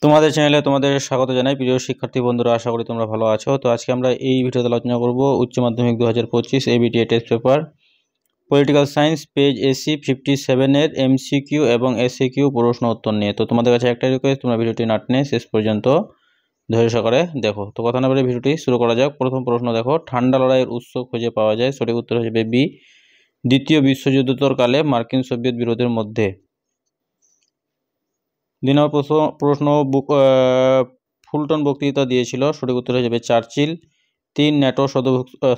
তোমাদের চ্যানেলে তোমাদের স্বাগত জানাই। প্রিয় শিক্ষার্থী বন্ধুরা, আশা করি তোমরা ভালো আছো। তো আজকে আমরা এই ভিডিওতে আলোচনা করব উচ্চ মাধ্যমিক 2025 ABTA test paper political science page AC 57 এর এমসিকিউ এবং এসএকিউ প্রশ্ন উত্তর নিয়ে। তো তোমাদের কাছে একটা রিকোয়েস্ট, তোমরা ভিডিওটি না টেনে শেষ পর্যন্ত ধৈর্য সহকারে দেখো। তো কথা না বলে ভিডিওটি শুরু করা যাক। প্রথম প্রশ্ন দেখো, ঠান্ডা লড়াইয়ের উৎস খুঁজে পাওয়া যায়। সঠিক উত্তর হবে বি, দ্বিতীয় বিশ্বযুদ্ধোত্তর কালে মার্কিন সোভিয়েত বিরোধের মধ্যে। 2 নম্বর প্রশ্ন ফুলটন বক্তৃতা দিয়েছিল। সঠিক উত্তর হয়ে যাবে চার্চিল। 3 ন্যাটো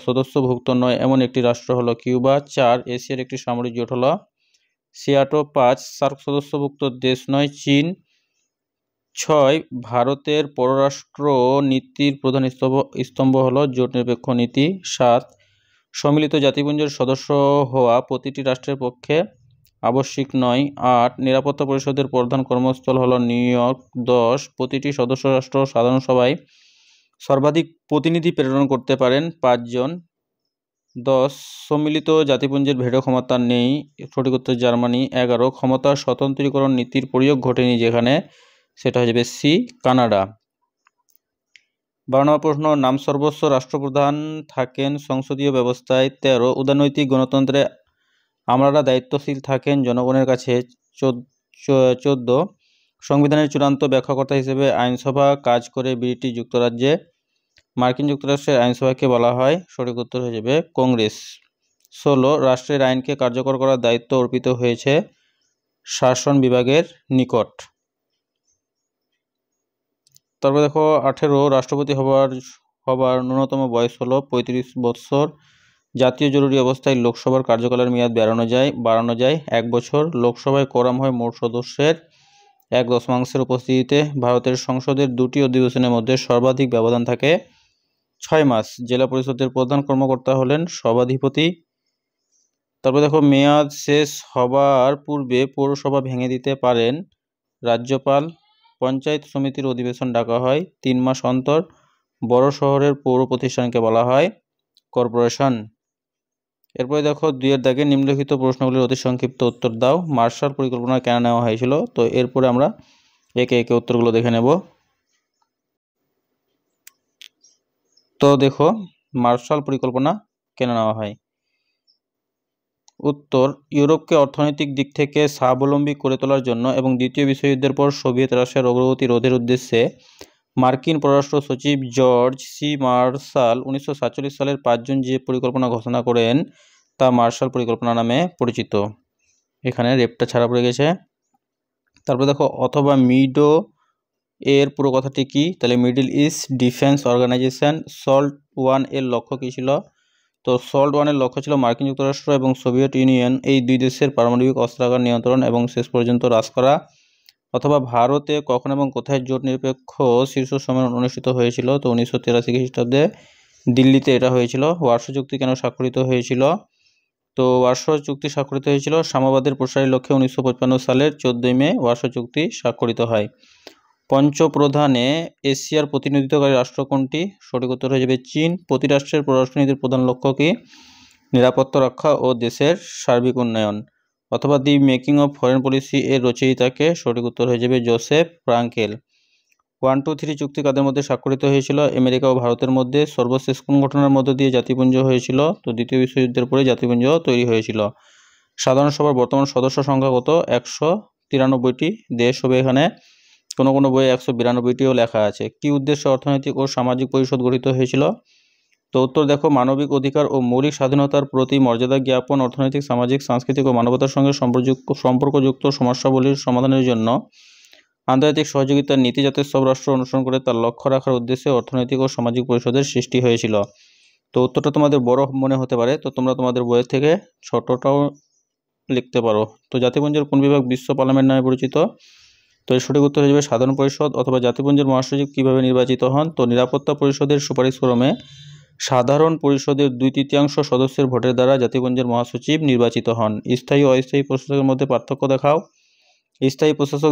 সদস্যভুক্ত নয় এমন একটি রাষ্ট্র হলো কিউবা। 4 এশিয়ার একটি সামরিক জোট হলো সিয়াটো। 5 সার্ক সদস্যভুক্ত দেশ নয় চীন। 6 ভারতের পররাষ্ট্র নীতির প্রধান স্তম্ভ হলো জোট নিরপেক্ষ নীতি। 7 সম্মিলিত জাতিপুঞ্জের সদস্য হওয়া প্রতিটি রাষ্ট্রের পক্ষে আবশ্যিক নয়। 8 নিরাপত্তা পরিষদের প্রধান কর্মস্থল হলো নিউ ইয়র্ক। 10 প্রতিটি সদস্য রাষ্ট্র সাধারণ সভায় সর্বাধিক প্রতিনিধি প্রেরণ করতে পারেন 5 জন। 10 সম্মিলিত জাতিপুঞ্জের ভেটো ক্ষমতা নেই। সঠিক উত্তর জার্মানি। 11 ক্ষমতা স্বতন্ত্রীকরণ নীতির প্রয়োগ ঘটেনি যেখানে, সেটা হয়ে যাবে সি, কানাডা। 12 নম্বর প্রশ্ন, নাম সর্বস্ব রাষ্ট্রপ্রধান থাকেন সংসদীয় ব্যবস্থায়। 13 উদারনৈতিক গণতন্ত্রে আমলারা দায়িত্বশীল থাকেন জনগণের কাছে। 14 সংবিধানের চূড়ান্ত ব্যাখ্যাকর্তা হিসেবে আইনসভা কাজ করে ব্রিটিশ যুক্তরাজ্যে। মার্কিন যুক্তরাষ্ট্রের আইনসভাকে বলা হয়, সঠিক উত্তর হয়ে যাবে কংগ্রেস। 16 রাষ্ট্রের আইনকে কার্যকর করার দায়িত্ব অর্পিত হয়েছে শাসন বিভাগের নিকট। তারপর দেখো 18 রাষ্ট্রপতি হবার ন্যূনতম বয়স হলো 35 বছর। জাতীয় জরুরি অবস্থায় লোকসভার কার্যকালের মেয়াদ বাড়ানো যায় 1 বছর। লোকসভায় কোরাম হয় মোট সদস্যের 1/10 উপস্থিতিতে। ভারতের সংসদের 2টি অধিবেশনের মধ্যে সর্বাধিক ব্যবধান থাকে 6 মাস। জেলা পরিষদের প্রধান কর্মকর্তা হলেন সভাধিপতি। তারপর দেখো মেয়াদ শেষ হবার পূর্বে পৌরসভা ভেঙে দিতে পারেন রাজ্যপাল। পঞ্চায়েত সমিতির অধিবেশন ডাকা হয় 3 মাস অন্তর। বড় শহরের পৌর প্রতিষ্ঠানকে বলা হয় কর্পোরেশন। এরপরে দেখো 2 এর দাগে নিম্নলিখিত প্রশ্নগুলির অতি সংক্ষিপ্ত উত্তর দাও। মার্শাল পরিকল্পনা কেন নেওয়া হয়েছিল? তো এরপরে আমরা একে একে উত্তরগুলো দেখে নেব। তো দেখো মার্শাল পরিকল্পনা কেন নেওয়া হয়। উত্তর, ইউরোপকে অর্থনৈতিক দিক থেকে স্বাবলম্বী করে তোলার জন্য এবং দ্বিতীয় বিশ্বযুদ্ধের পর সোভিয়েত রাশিয়ার অগ্রগতি রোধের উদ্দেশ্যে মার্কিন পররাষ্ট্র সচিব জর্জ সি মার্শাল 1947 সালের 5 জুন যে পরিকল্পনা ঘোষণা করেন তা মার্শাল পরিকল্পনা নামে পরিচিত। এখানে রেপটা ছাড়া পড়ে গেছে। তারপর দেখো অথবা মিডো এর পুরো কথাটি কি? তাহলে middle east defence organization. SALT 1 এর লক্ষ্য কী ছিল? তো সল্ট 1 এর লক্ষ্য ছিল মার্কিন যুক্তরাষ্ট্র এবং সোভিয়েত ইউনিয়ন এই দুই দেশের পারমাণবিক অস্ত্রাগার নিয়ন্ত্রণ এবং শেষ পর্যন্ত হ্রাস করা। অথবা ভারতে কখন এবং কোথায় জোট নিরপেক্ষ শীর্ষ সম্মেলন অনুষ্ঠিত হয়েছিল? তো 1983 খ্রিস্টাব্দে দিল্লিতে এটা হয়েছিল। ওয়ারশো চুক্তি কেন স্বাক্ষরিত হয়েছিল? তো ওয়ারশো চুক্তি স্বাক্ষরিত হয়েছিল সাম্যবাদের প্রসারের লক্ষ্যে 1955 সালের 14 মে ওয়ারশো চুক্তি স্বাক্ষরিত হয়। পঞ্চপ্রধানে এশিয়ার প্রতিনিধিত্বকারী রাষ্ট্র কোনটি? সঠিক উত্তর হয়ে যাবে চীন। প্রতি রাষ্ট্রের পররাষ্ট্রনীতির প্রধান লক্ষ্য কি? নিরাপত্তা রক্ষা ও দেশের সার্বিক উন্নয়ন। অথবা দি মেকিং অফ ফরেন পলিসি এর রচয়িতাকে? সঠিক উত্তর হয়ে যাবে জোসেফ ফ্রাঙ্কেল। 1-2-3 চুক্তি কাদের মধ্যে স্বাক্ষরিত হয়েছিল? আমেরিকা ও ভারতের মধ্যে। সর্বশেষ কোন ঘটনার মধ্য দিয়ে জাতিপুঞ্জ হয়েছিল? তো দ্বিতীয় বিশ্বযুদ্ধের পরে জাতিপুঞ্জ তৈরি হয়েছিল। সাধারণ সভার বর্তমান সদস্য সংখ্যা কত? 193টি দেশ হবে এখানে। কোনো কোনো বইয়ে 192টিও লেখা আছে। কি উদ্দেশ্যে অর্থনৈতিক ও সামাজিক পরিষদ গঠিত হয়েছিল? তো উত্তর দেখো মানবিক অধিকার ও মৌলিক স্বাধীনতার প্রতি মর্যাদা জ্ঞাপন, অর্থনৈতিক, সামাজিক, সাংস্কৃতিক ও মানবতার সঙ্গে সম্পর্কযুক্ত সমস্যাবলীর সমাধানের জন্য আন্তর্জাতিক সহযোগিতার নীতি যাতে সব রাষ্ট্র অনুসরণ করে তার লক্ষ্য রাখার উদ্দেশ্যে অর্থনৈতিক ও সামাজিক পরিষদের সৃষ্টি হয়েছিল। তো উত্তরটা তোমাদের বড় মনে হতে পারে, তো তোমরা তোমাদের বইয়ের থেকে ছোটটাও লিখতে পারো। তো জাতিপুঞ্জের কোন বিভাগ বিশ্ব পার্লামেন্ট নামে পরিচিত? তো এর সঠিক উত্তর হয়ে যাবে সাধারণ পরিষদ। অথবা জাতিপুঞ্জের মহাসচিব কিভাবে নির্বাচিত হন? তো নিরাপত্তা পরিষদের সুপারিশক্রমে সাধারণ পরিষদের 2/3 সদস্যের ভোটের দ্বারা জাতিপুঞ্জের মহাসচিব নির্বাচিত হন। স্থায়ী ও অস্থায়ী প্রশাসকের মধ্যে পার্থক্য দেখাও। স্থায়ী প্রশাসক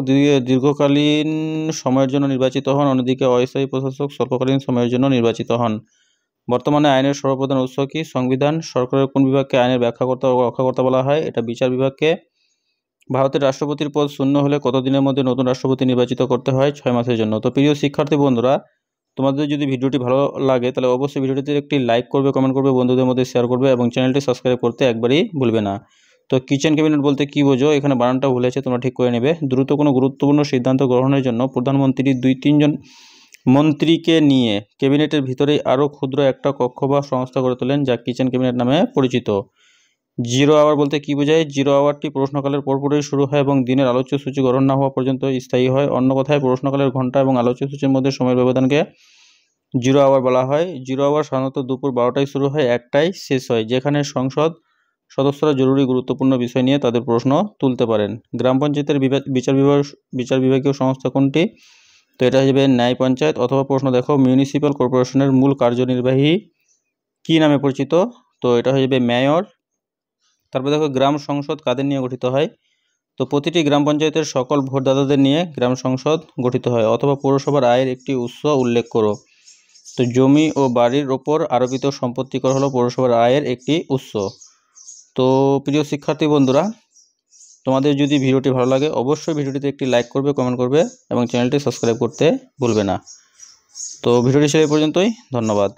দীর্ঘকালীন সময়ের জন্য নির্বাচিত হন, অন্যদিকে অস্থায়ী প্রশাসক স্বল্পকালীন সময়ের জন্য নির্বাচিত হন। বর্তমানে আইনের সর্বপ্রধান উৎস কি? সংবিধান। সরকারের কোন বিভাগকে আইনের ব্যাখ্যাকর্তা ও রক্ষাকর্তা বলা হয়? এটা বিচার বিভাগকে। ভারতের রাষ্ট্রপতির পদ শূন্য হলে কতদিনের মধ্যে নতুন রাষ্ট্রপতি নির্বাচিত করতে হয়? 6 মাসের জন্য। তো প্রিয় শিক্ষার্থী বন্ধুরা, তোমাদের যদি ভিডিওটি ভালো লাগে তাহলে অবশ্যই ভিডিওটিতে একটি লাইক করবে, কমেন্ট করবে, বন্ধুদের মধ্যে শেয়ার করবে এবং চ্যানেলটি সাবস্ক্রাইব করতে একবারই ভুলবে না। তো কিচেন ক্যাবিনেট বলতে কী বোঝো? এখানে বানানটা ভুল আছে, তোমরা ঠিক করে নেবে। দ্রুত কোনো গুরুত্বপূর্ণ সিদ্ধান্ত গ্রহণের জন্য প্রধানমন্ত্রী 2-3 জন মন্ত্রীকে নিয়ে ক্যাবিনেটের ভিতরেই আরও ক্ষুদ্র একটা কক্ষ বা সংস্থা গড়ে তোলেন, যা কিচেন ক্যাবিনেট নামে পরিচিত। 0 আওয়ার বলতে কী বোঝায়? 0 আওয়ারটি প্রশ্নকালের পরপরই শুরু হয় এবং দিনের আলোচ্য সূচি গ্রহণ না হওয়া পর্যন্ত স্থায়ী হয়। অন্য কথায়, প্রশ্নকালের ঘণ্টা এবং আলোচ্য সূচির মধ্যে সময়ের ব্যবধানকে 0 আওয়ার বলা হয়। 0 আওয়ার সাধারণত দুপুর 12টায় শুরু হয়, 1টায় শেষ হয়, যেখানে সংসদ সদস্যরা জরুরি গুরুত্বপূর্ণ বিষয় নিয়ে তাদের প্রশ্ন তুলতে পারেন। গ্রাম পঞ্চায়েতের বিচার বিভাগীয় সংস্থা কোনটি? তো এটা হয়ে যাবে ন্যায় পঞ্চায়েত। অথবা প্রশ্ন দেখো, মিউনিসিপ্যাল কর্পোরেশনের মূল কার্যনির্বাহী কী নামে পরিচিত? তো এটা হয়ে যাবে মেয়র। তারপর দেখো, গ্রাম সংসদ কাদের নিয়ে গঠিত হয়? তো প্রতিটি গ্রাম পঞ্চায়েতের সকল ভোটদাতাদের নিয়ে গ্রাম সংসদ গঠিত হয়। অথবা পৌরসভার আয়ের একটি উৎস উল্লেখ করো। তো জমি ও বাড়ির ওপর আরোপিত সম্পত্তি কর হলো পৌরসভার আয়ের একটি উৎস। তো প্রিয় শিক্ষার্থী বন্ধুরা, তোমাদের যদি ভিডিওটি ভালো লাগে অবশ্যই ভিডিওটিতে একটি লাইক করবে, কমেন্ট করবে এবং চ্যানেলটি সাবস্ক্রাইব করতে ভুলবে না। তো ভিডিওটি শেষ পর্যন্তই, ধন্যবাদ।